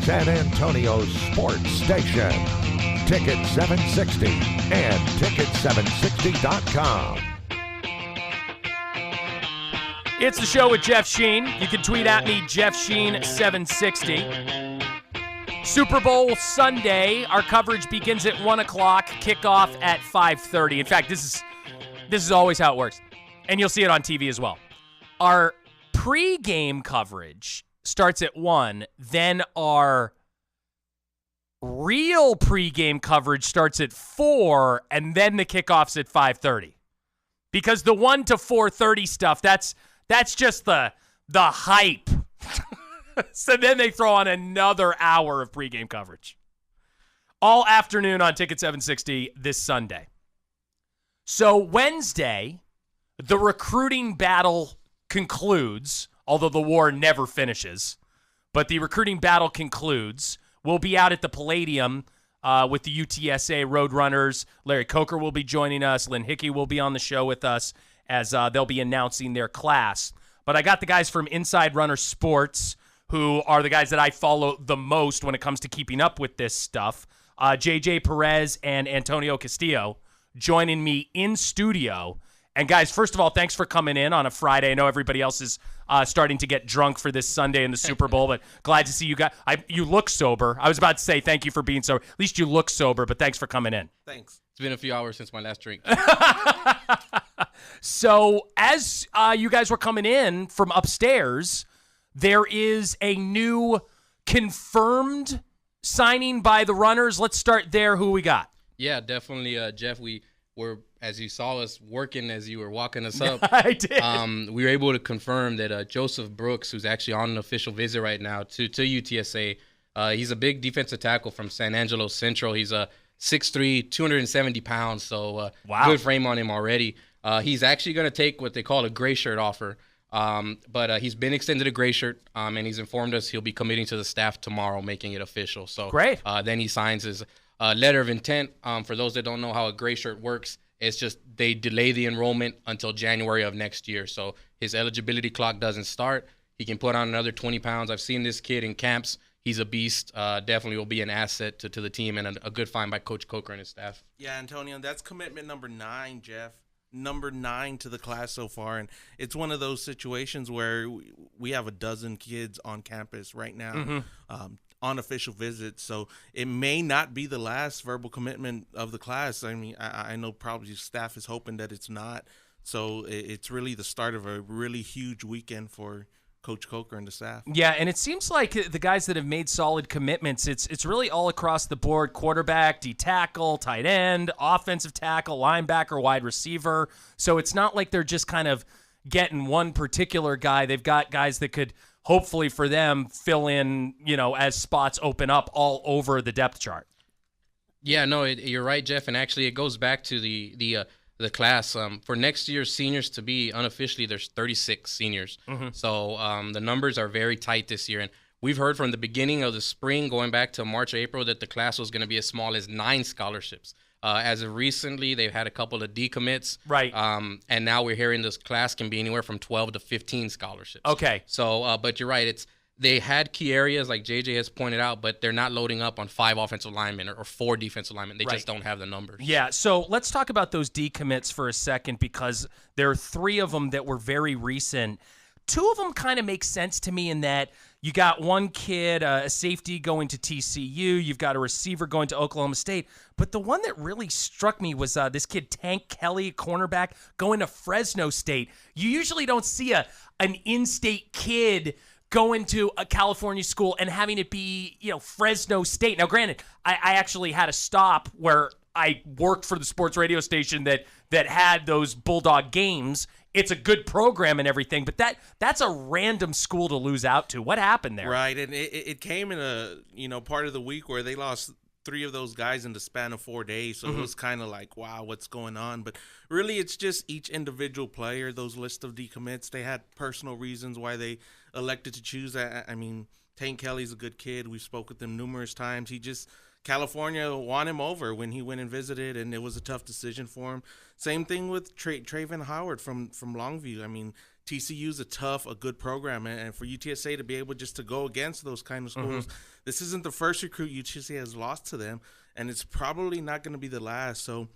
San Antonio's sports station. Ticket 760 and ticket760.com. It's the show with Geoff Sheen. You can tweet at me, Geoff Sheen 760. Super Bowl Sunday. Our coverage begins at 1 o'clock, kickoff at 5:30. In fact, this is always how it works. And you'll see it on TV as well. Our pre-game coverage starts at 1, then our real pregame coverage starts at 4, and then the kickoff's at 5:30. Because the 1 to 4:30 stuff, that's just the hype. So then they throw on another hour of pregame coverage. All afternoon on Ticket 760 this Sunday. So Wednesday, the recruiting battle concludes, although the war never finishes. But the recruiting battle concludes. We'll be out at the Palladium with the UTSA Roadrunners. Larry Coker will be joining us. Lynn Hickey will be on the show with us as they'll be announcing their class. But I got the guys from InsideRunnerSports, who are the guys that I follow the most when it comes to keeping up with this stuff. JJ Perez and Antonio Castillo joining me in studio. And guys, first of all, thanks for coming in on a Friday. I know everybody else is starting to get drunk for this Sunday in the Super Bowl, but glad to see you guys. You look sober. I was about to say thank you for being sober. At least you look sober, but thanks for coming in. Thanks. It's been a few hours since my last drink. So as you guys were coming in from upstairs, there is a new confirmed signing by the Runners. Let's start there. Who we got? Yeah, definitely, Geoff. We were, as you saw us working as you were walking us up. I did. We were able to confirm that Joseph Brooks, who's actually on an official visit right now to UTSA, he's a big defensive tackle from San Angelo Central. He's a 6'3", 270 pounds, so wow. Good frame on him already. He's actually going to take what they call a gray shirt offer, but he's been extended a gray shirt, and he's informed us he'll be committing to the staff tomorrow, making it official. So great. Then he signs his letter of intent. For those that don't know how a gray shirt works, it's just they delay the enrollment until January of next year. So his eligibility clock doesn't start. He can put on another 20 pounds. I've seen this kid in camps. He's a beast. Definitely will be an asset to the team and a good find by Coach Coker and his staff. Yeah, Antonio, that's commitment number 9, Geoff. Number 9 to the class so far. And it's one of those situations where we have a dozen kids on campus right now. On official visits, so it may not be the last verbal commitment of the class. I mean, I know probably staff is hoping that it's not. So it's really the start of a really huge weekend for Coach Coker and the staff. Yeah, and it seems like the guys that have made solid commitments, it's really all across the board: quarterback, D-tackle, tight end, offensive tackle, linebacker, wide receiver. So it's not like they're just kind of getting one particular guy. They've got guys that could hopefully for them fill in, as spots open up all over the depth chart. Yeah, no, you're right, Geoff. And actually, it goes back to the class. For next year's seniors to be unofficially, there's 36 seniors. So the numbers are very tight this year. And we've heard from the beginning of the spring, going back to March, April, that the class was going to be as small as 9 scholarships. As of recently, they've had a couple of decommits. Right. And now we're hearing this class can be anywhere from 12 to 15 scholarships. Okay. So, but you're right. They had key areas like JJ has pointed out, but they're not loading up on 5 offensive linemen or 4 defensive linemen. They just don't have the numbers. Yeah, so let's talk about those decommits for a second, because there are 3 of them that were very recent. 2 of them kind of make sense to me in that you got one kid, a safety going to TCU. You've got a receiver going to Oklahoma State. But the one that really struck me was this kid, Tank Kelly, cornerback, going to Fresno State. You usually don't see an in-state kid going to a California school and having it be, Fresno State. Now, granted, I actually had a stop where I worked for the sports radio station that had those Bulldog games. It's a good program and everything, but that's a random school to lose out to. What happened there? Right, and it came in a part of the week where they lost 3 of those guys in the span of 4 days, so it was kind of like, wow, what's going on? But really, it's just each individual player. Those list of decommits, they had personal reasons why they elected to choose that. I mean, Tank Kelly's a good kid. We spoke with him numerous times. California won him over when he went and visited, and it was a tough decision for him. Same thing with Traven Howard from Longview. I mean, TCU's a good program, and for UTSA to be able just to go against those kind of schools, this isn't the first recruit UTSA has lost to them, and it's probably not going to be the last. So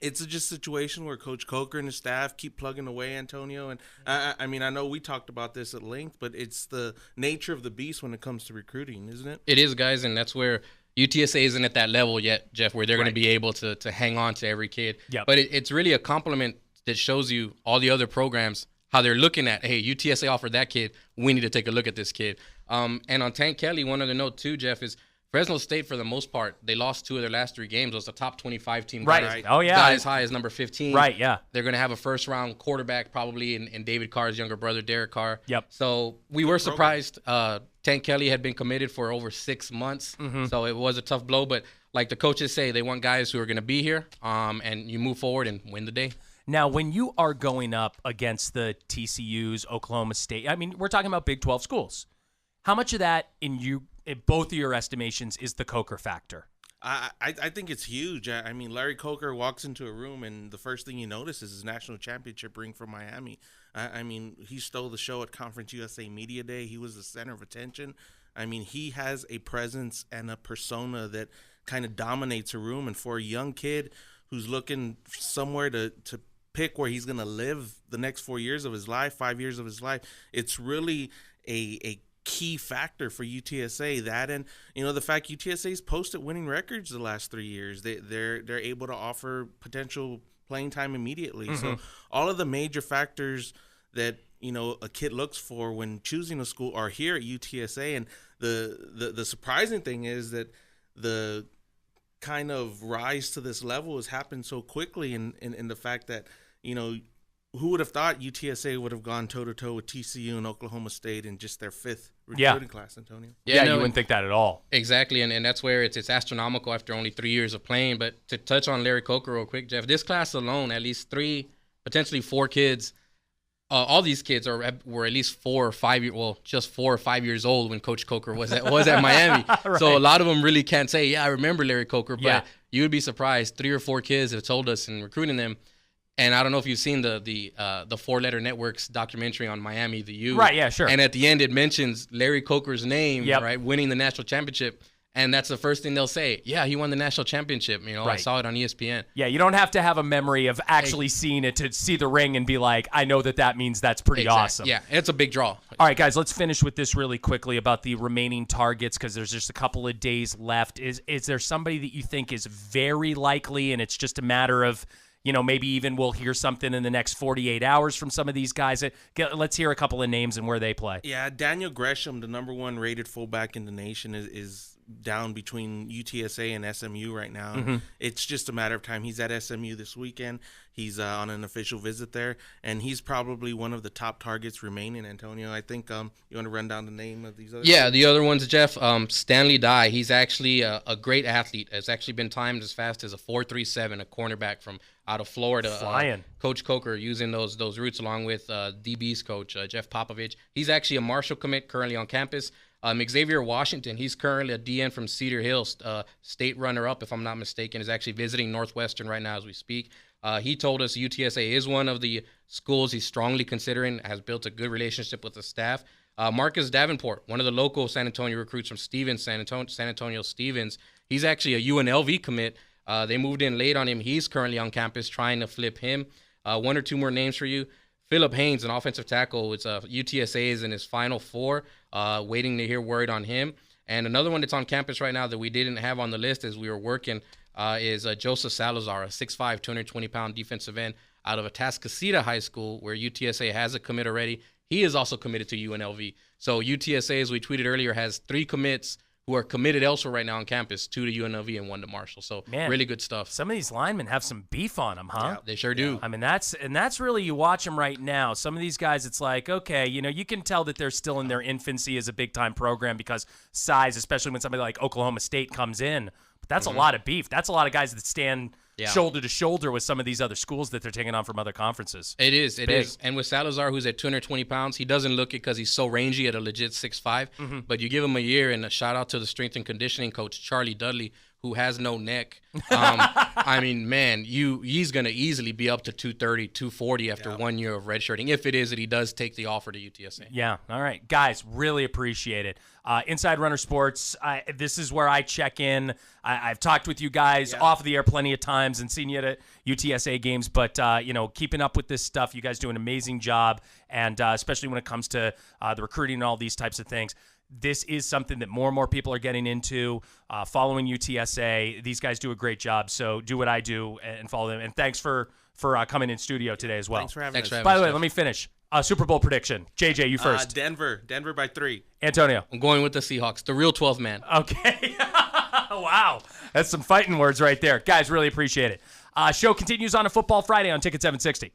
it's just a situation where Coach Coker and his staff keep plugging away, Antonio. And I mean, I know we talked about this at length, but it's the nature of the beast when it comes to recruiting, isn't it? It is, guys, and that's where UTSA isn't at that level yet, Jeff, where they're going to be able to hang on to every kid. Yep. But it's really a compliment that shows you all the other programs, how they're looking at, hey, UTSA offered that kid. We need to take a look at this kid. And on Tank Kelly, one other note too, Jeff, is Fresno State, for the most part, they lost 2 of their last 3 games. It was a top 25 team. Right. Oh, yeah. Guy as high as number 15. Right, yeah. They're going to have a first-round quarterback probably in David Carr's younger brother, Derek Carr. Yep. So we were surprised. Tank Kelly had been committed for over 6 months, so it was a tough blow. But like the coaches say, they want guys who are going to be here, and you move forward and win the day. Now, when you are going up against the TCUs, Oklahoma State, I mean, we're talking about Big 12 schools. How much of that, in both of your estimations, is the Coker factor? I think it's huge. I mean, Larry Coker walks into a room, and the first thing you notice is his national championship ring for Miami. I mean, he stole the show at Conference USA Media Day. He was the center of attention. I mean, he has a presence and a persona that kind of dominates a room. And for a young kid who's looking somewhere to pick where he's going to live the next 4 years of his life, 5 years of his life, it's really a key factor for UTSA. That, and the fact UTSA's posted winning records the last 3 years, they're able to offer potential playing time immediately. So all of the major factors that a kid looks for when choosing a school are here at UTSA. And the surprising thing is that the kind of rise to this level has happened so quickly, in the fact that who would have thought UTSA would have gone toe-to-toe with TCU and Oklahoma State in just their 5th recruiting class, Antonio? Yeah, you wouldn't think that at all. Exactly, and that's where it's astronomical after only 3 years of playing. But to touch on Larry Coker real quick, Jeff, this class alone, at least 3, potentially 4 kids, all these kids were at least 4 or 5 just 4 or 5 years old when Coach Coker was at Miami. Right. So a lot of them really can't say, yeah, I remember Larry Coker, but Yeah. you would be surprised. 3 or 4 kids have told us in recruiting them. And I don't know if you've seen the 4 Letter Network's documentary on Miami, the U. Right, yeah, sure. And at the end, it mentions Larry Coker's name, Yep. right, winning the national championship. And that's the first thing they'll say. Yeah, he won the national championship. I Right. saw it on ESPN. Yeah, you don't have to have a memory of actually seeing it to see the ring and be like, I know that means that's pretty Exactly. awesome. Yeah, it's a big draw. All right, guys, let's finish with this really quickly about the remaining targets, because there's just a couple of days left. Is there somebody that you think is very likely, and it's just a matter of, maybe even we'll hear something in the next 48 hours from some of these guys? Let's hear a couple of names and where they play. Yeah, Daniel Gresham, the number 1 rated fullback in the nation, is down between UTSA and SMU right now. It's just a matter of time. He's at SMU this weekend. He's on an official visit there, and he's probably one of the top targets remaining, Antonio. I think you want to run down the name of these other Yeah, the other ones, Jeff, Stanley Dye. He's actually a great athlete. Has actually been timed as fast as a 4.37, a cornerback from out of Florida. Flying. Coach Coker using those routes along with DB's coach, Jeff Popovich. He's actually a Marshall commit currently on campus. Xavier Washington, he's currently a DN from Cedar Hill, state runner-up, if I'm not mistaken, is actually visiting Northwestern right now as we speak. He told us UTSA is one of the schools he's strongly considering, has built a good relationship with the staff. Marcus Davenport, one of the local San Antonio recruits from Stevens, San Antonio Stevens, he's actually a UNLV commit. They moved in late on him. He's currently on campus trying to flip him. 1 or 2 more names for you. Philip Haynes, an offensive tackle. It's UTSA is in his final 4, waiting to hear word on him. And another one that's on campus right now that we didn't have on the list as we were working is Joseph Salazar, a 6'5", 220-pound defensive end out of Atascocita High School, where UTSA has a commit already. He is also committed to UNLV. So UTSA, as we tweeted earlier, has 3 commits who are committed elsewhere right now on campus, 2 to UNLV and 1 to Marshall. So really good stuff. Some of these linemen have some beef on them, huh? Yeah, they sure do. I mean, that's really, you watch them right now. Some of these guys, it's like, okay, you can tell that they're still in their infancy as a big-time program because size, especially when somebody like Oklahoma State comes in. But that's a lot of beef. That's a lot of guys that stand shoulder to shoulder with some of these other schools that they're taking on from other conferences. It is. And with Salazar, who's at 220 pounds, he doesn't look it because he's so rangy at a legit 6'5". But you give him a year, and a shout-out to the strength and conditioning coach, Charlie Dudley, who has no neck. I mean, man, he's going to easily be up to 230, 240 after 1 year of redshirting, if it is that he does take the offer to UTSA. Yeah. All right. Guys, really appreciate it. Inside Runner Sports, this is where I check in. I've talked with you guys off the air plenty of times and seen you at UTSA games, but, keeping up with this stuff, you guys do an amazing job, and especially when it comes to the recruiting and all these types of things. This is something that more and more people are getting into, following UTSA. These guys do a great job, so do what I do and follow them. And thanks for coming in studio today as well. Thanks for having us. By the way, let me finish. Super Bowl prediction. JJ, you first. Denver by 3. Antonio. I'm going with the Seahawks, the real 12th man. Okay. Wow. That's some fighting words right there. Guys, really appreciate it. Show continues on a Football Friday on Ticket 760.